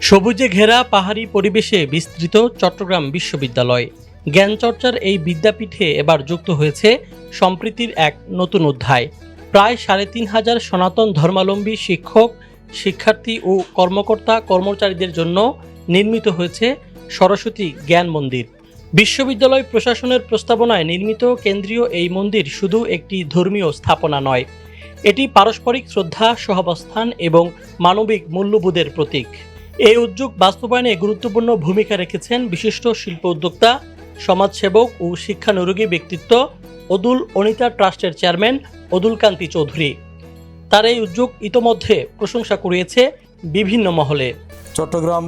সবুজে ঘেরা পাহাড়ি পরিবেশে বিস্তৃত চট্টগ্রাম বিশ্ববিদ্যালয়। জ্ঞানচর্চার এই বিদ্যাপীঠে এবার যুক্ত হয়েছে সম্প্রীতির এক নতুন অধ্যায়। প্রায় ৩,৫০০ সনাতন ধর্মাবলম্বী শিক্ষক, শিক্ষার্থী ও কর্মকর্তা কর্মচারীদের জন্য নির্মিত হয়েছে সরস্বতী জ্ঞান মন্দির। বিশ্ববিদ্যালয় প্রশাসনের প্রস্তাবনায় নির্মিত কেন্দ্রীয় এই মন্দির শুধু একটি ধর্মীয় স্থাপনা নয়, এটি পারস্পরিক শ্রদ্ধা, সহাবস্থান এবং মানবিক মূল্যবোধের প্রতীক। এই উদ্যোগ বাস্তবায়নে গুরুত্বপূর্ণ ভূমিকা রেখেছেন বিশিষ্ট শিল্প উদ্যোক্তা, সমাজসেবক ও শিক্ষানুরাগী ব্যক্তিত্ব অদুল অনিতা ট্রাস্টের চেয়ারম্যান অদুল কান্তি চৌধুরী। তার এই উদ্যোগ ইতোমধ্যে প্রশংসা কুড়িয়েছে বিভিন্ন মহলে। চট্টগ্রাম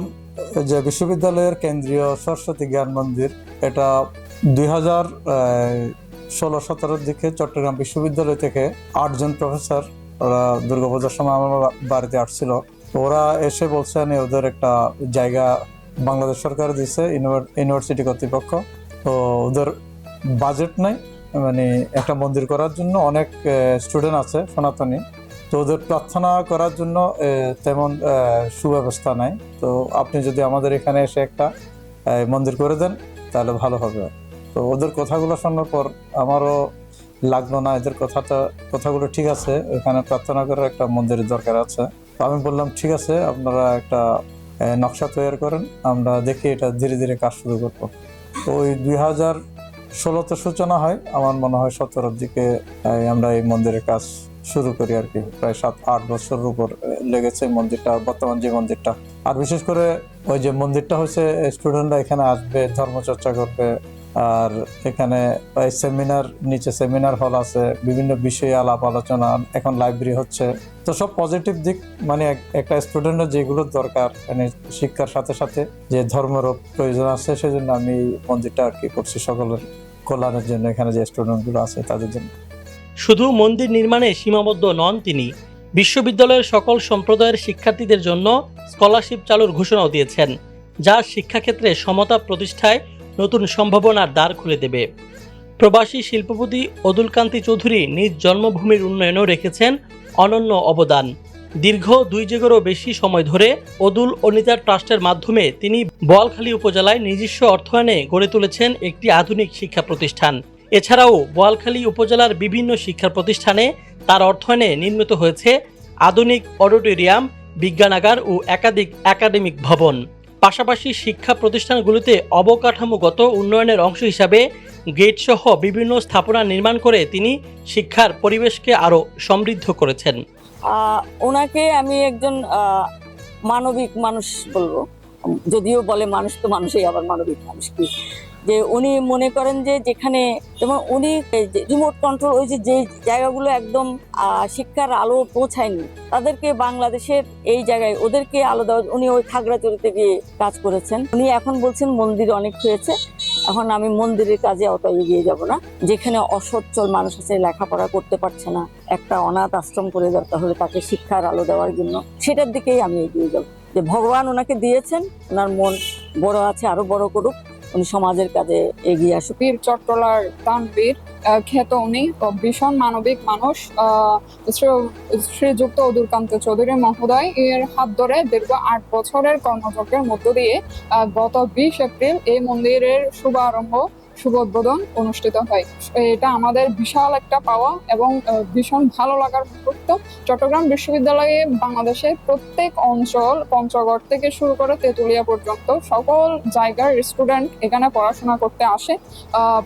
যে বিশ্ববিদ্যালয়ের কেন্দ্রীয় সরস্বতী জ্ঞান মন্দির, এটা 2016-17 দিকে চট্টগ্রাম বিশ্ববিদ্যালয় থেকে 8 জন প্রফেসর, ওরা দুর্গাপূজার সময় আমার বাড়িতে আসছিল। ওরা এসে বলছেন ওদের একটা জায়গা বাংলাদেশ সরকার দিচ্ছে, ইউনিভার্সিটি কর্তৃপক্ষ। তো ওদের বাজেট নাই, মানে একটা মন্দির করার জন্য। অনেক স্টুডেন্ট আছে সনাতনী, তো ওদের প্রার্থনা করার জন্য তেমন সুব্যবস্থা নাই। তো আপনি যদি আমাদের এখানে এসে একটা মন্দির করে দেন তাহলে ভালো হবে। তো ওদের কথাগুলো শোনার পর আমারও লাগলো না, এদের কথাগুলো ঠিক আছে, এখানে প্রার্থনা করার একটা মন্দিরের দরকার আছে। তো আমি বললাম ঠিক আছে, আপনারা একটা নকশা তৈরি করেন, আমরা দেখি এটা ধীরে ধীরে কাজ শুরু করবো। তো ওই 2016-তে সূচনা হয়, আমার মনে হয় 17-র দিকে আমরা এই মন্দিরের কাজ শুরু করি আর কি। প্রায় 7-8 বছরের উপর লেগেছে মন্দিরটা, বর্তমান যে মন্দিরটা। আর বিশেষ করে ওই যে মন্দিরটা হচ্ছে স্টুডেন্টরা এখানে আসবে, ধর্মচর্চা করবে। আর এখানে নিচে সেমিনার হল আছে, বিভিন্ন বিষয়ে আলাপ আলোচনা, এখন লাইব্রেরি হচ্ছে। তো সব পজিটিভ দিক, মানে একটা স্টুডেন্টের যেগুলো দরকার, মানে শিক্ষার সাথে সাথে যে ধর্মেরও প্রয়োজন আছে, সেজন্য আমি মন্দিরটা আর কি করছি সকলের কল্যাণের জন্য, এখানে যে স্টুডেন্টগুলো আছে তাদের জন্য। শুধু মন্দির নির্মাণে সীমাবদ্ধ নন তিনি, বিশ্ববিদ্যালয়ের সকল সম্প্রদায়ের শিক্ষার্থীদের জন্য স্কলারশিপ চালুর ঘোষণাও দিয়েছেন, যা শিক্ষাক্ষেত্রে সমতা প্রতিষ্ঠায় নতুন সম্ভাবনার দ্বার খুলে দেবে। প্রবাসী শিল্পপতি অদুল কান্তি চৌধুরী নিজ জন্মভূমির উন্নয়নেও রেখেছেন অনন্য অবদান। দীর্ঘ 2 যুগেরও বেশি সময় ধরে অদুল অনিতা ট্রাস্টের মাধ্যমে তিনি বোয়ালখালী উপজেলায় নিজস্ব অর্থায়নে গড়ে তুলেছেন একটি আধুনিক শিক্ষা প্রতিষ্ঠান। এছাড়াও বোয়ালখালী উপজেলার বিভিন্ন শিক্ষা প্রতিষ্ঠানে তার অর্থায়নে নির্মিত হয়েছে আধুনিক অডিটোরিয়াম, বিজ্ঞানাগার ও একাধিক একাডেমিক ভবন। পাশাপাশি শিক্ষা প্রতিষ্ঠানগুলোতে অবকাঠামোগত উন্নয়নের অংশ হিসাবে গেটসহ বিভিন্ন স্থাপনা নির্মাণ করে তিনি শিক্ষার পরিবেশকে আরও সমৃদ্ধ করেছেন। ওনাকে আমি একজন মানবিক মানুষ বলবো, যদিও বলে মানুষ তো মানুষই, আবার মানবিক মানুষ কি, যে উনি মনে করেন যে যেখানে যেমন উনি রিমোট কন্ট্রোল, ওই যে জায়গাগুলো একদম শিক্ষার আলো পৌঁছায়নি, তাদেরকে বাংলাদেশের এই জায়গায় ওদেরকে আলো দেওয়া, উনি ওই খাগড়াছড়িতে গিয়ে কাজ করেছেন। উনি এখন বলছেন মন্দির অনেক হয়েছে, এখন আমি মন্দিরের কাজে অত এগিয়ে যাব না। যেখানে অসচ্ছল মানুষ আছে, লেখাপড়া করতে পারছে না, একটা অনাথ আশ্রম করে দরকার হলে তাকে শিক্ষার আলো দেওয়ার জন্য, সেটার দিকেই আমি এগিয়ে যাব। যে ভগবান ওনাকে দিয়েছেন, ওনার মন বড় আছে, আরো বড় করুক, উনি সমাজের কাজে এগিয়ে আসুক। বীর চট্টলার তানবীর খ্যাত উনি ভীষণ মানবিক মানুষ। শ্রীযুক্ত অদুল কান্তি চৌধুরী মহোদয় এর হাত ধরে দীর্ঘ 8 বছরের কর্মযজ্ঞের মধ্য দিয়ে গত 20 এপ্রিল এই মন্দিরের শুভ উদ্বোধন অনুষ্ঠিত হয়। এটা আমাদের বিশাল একটা পাওয়া এবং ভীষণ ভালো লাগার মুহূর্ত। চট্টগ্রাম বিশ্ববিদ্যালয়ে বাংলাদেশের প্রত্যেক অঞ্চল, পঞ্চগড় থেকে শুরু করে তেঁতুলিয়া পর্যন্ত সকল জায়গার স্টুডেন্ট এখানে পড়াশোনা করতে আসে।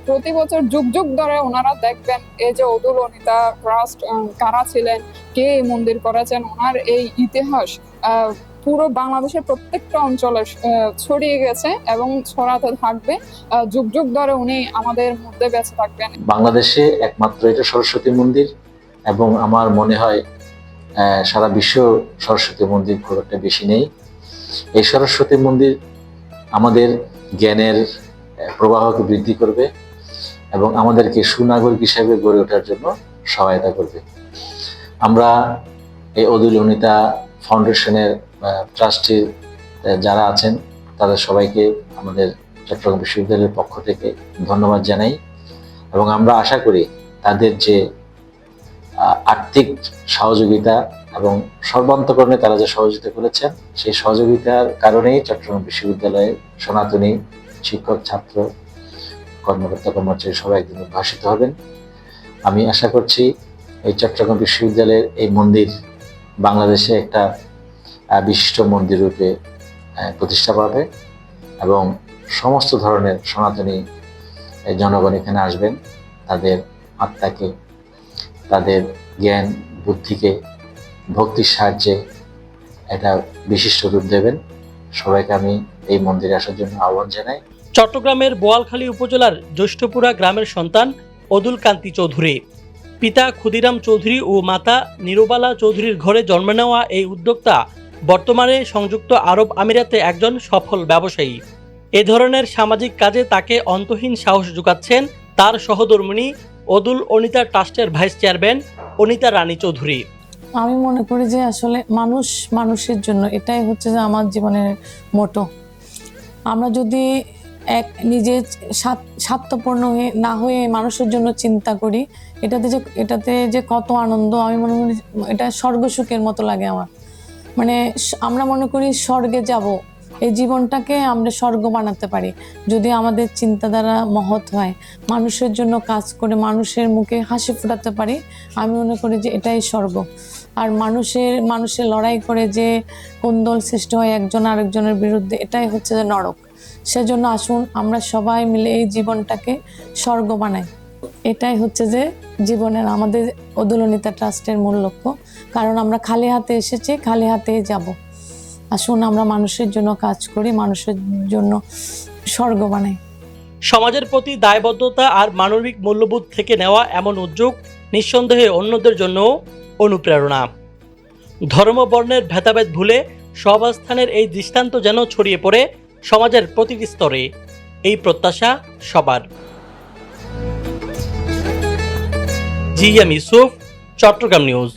প্রতি বছর যুগ যুগ ধরে ওনারা দেখবেন এই যে অদুল অনিতা ট্রাস্ট কারা ছিলেন, কে এই মন্দির করেছেন, ওনার এই ইতিহাস পুরো বাংলাদেশের প্রত্যেকটা অঞ্চলে ছড়িয়ে গেছে এবং ছড়াতে থাকবে। যুগ যুগ ধরে উনি আমাদের মধ্যে বেঁচে থাকবেন। বাংলাদেশে একমাত্র এটা সরস্বতী মন্দির, এবং আমার মনে হয় সারা বিশ্ব সরস্বতী মন্দির খুব একটা বেশি নেই। এই সরস্বতী মন্দির আমাদের জ্ঞানের প্রবাহকে বৃদ্ধি করবে এবং আমাদেরকে সুনাগরিক হিসেবে গড়ে ওঠার জন্য সহায়তা করবে। আমরা এই অদুল অনিতা ফাউন্ডেশনের ট্রাস্টি যারা আছেন তাদের সবাইকে আমাদের চট্টগ্রাম বিশ্ববিদ্যালয়ের পক্ষ থেকে ধন্যবাদ জানাই, এবং আমরা আশা করি তাদের যে আর্থিক সহযোগিতা এবং সর্বান্তকরণে তারা যে সহযোগিতা করেছেন, সেই সহযোগিতার কারণেই চট্টগ্রাম বিশ্ববিদ্যালয়ের সনাতনী শিক্ষক, ছাত্র, কর্মকর্তা, কর্মচারী সবাই একদিন উদ্ভাসিত হবেন। আমি আশা করছি এই চট্টগ্রাম বিশ্ববিদ্যালয়ের এই মন্দির বাংলাদেশে একটা বিশিষ্ট মন্দির রূপে প্রতিষ্ঠা পাবে এবং সমস্ত ধরনের সনাতনী জনগণ এখানে আসবেন, তাদের আত্মাকে, তাদের জ্ঞান বুদ্ধিকে ভক্তির সাহায্যে এটা বিশিষ্ট রূপ দেবেন। সবাইকে আমি এই মন্দিরে আসার জন্য আহ্বান জানাই। চট্টগ্রামের বোয়ালখালী উপজেলার জ্যৈষ্ঠপুরা গ্রামের সন্তান অদুল কান্তি চৌধুরী। পিতা ক্ষুদিরাম চৌধুরী ও মাতা নিরুবালা চৌধুরীর ঘরে জন্ম নেওয়া এই উদ্যোক্তা বর্তমানে সংযুক্ত আরব আমিরাতে একজন সফল ব্যবসায়ী। এ ধরনের সামাজিক কাজে তাকে অন্তহীন সাহস যোগাচ্ছেন তার সহধর্মিণী অদুল অনিতা ট্রাস্টের ভাইস চেয়ারম্যান অনিতা রানী চৌধুরী। আমি মনে করি যে আসলে মানুষ মানুষের জন্য, এটাই হচ্ছে যে আমার জীবনের মোটো। আমরা যদি নিজে স্বার্থপূর্ণ না হয়ে মানুষের জন্য চিন্তা করি, এটাতে যে কত আনন্দ, আমি মনে করি এটা স্বর্গ সুখের মতো লাগে আমার। মানে আমরা মনে করি স্বর্গে যাব, এই জীবনটাকে আমরা স্বর্গ বানাতে পারি যদি আমাদের চিন্তাধারা মহৎ হয়, মানুষের জন্য কাজ করে মানুষের মুখে হাসি ফোটাতে পারি। আমি মনে করি যে এটাই স্বর্গ। আর মানুষের লড়াই করে যে কোন্দল সৃষ্টি হয় একজন আরেকজনের বিরুদ্ধে, এটাই হচ্ছে যে নরক। সেজন্য আসুন আমরা সবাই মিলে এই জীবনটাকে স্বর্গ বানাই। এটাই হচ্ছে যে জীবনের আমাদের অদুল অনিতা ট্রাস্টের মূল লক্ষ্য। কারণ আমরা খালি হাতে এসেছি, খালি হাতেই যাব। আসুন আমরা মানুষের জন্য কাজ করি, মানুষের জন্য স্বর্গ বানাই। সমাজের প্রতি দায়বদ্ধতা আর মানবিক মূল্যবোধ থেকে নেওয়া এমন উদ্যোগ নিঃসন্দেহে অন্যদের জন্য অনুপ্রেরণা। ধর্ম বর্ণের ভেদাভেদ ভুলে সহাবস্থানের এই দৃষ্টান্ত যেন ছড়িয়ে পড়ে সমাজের প্রতিটি স্তরে, এই প্রত্যাশা সবার। GM Yusuf, Chittagong news.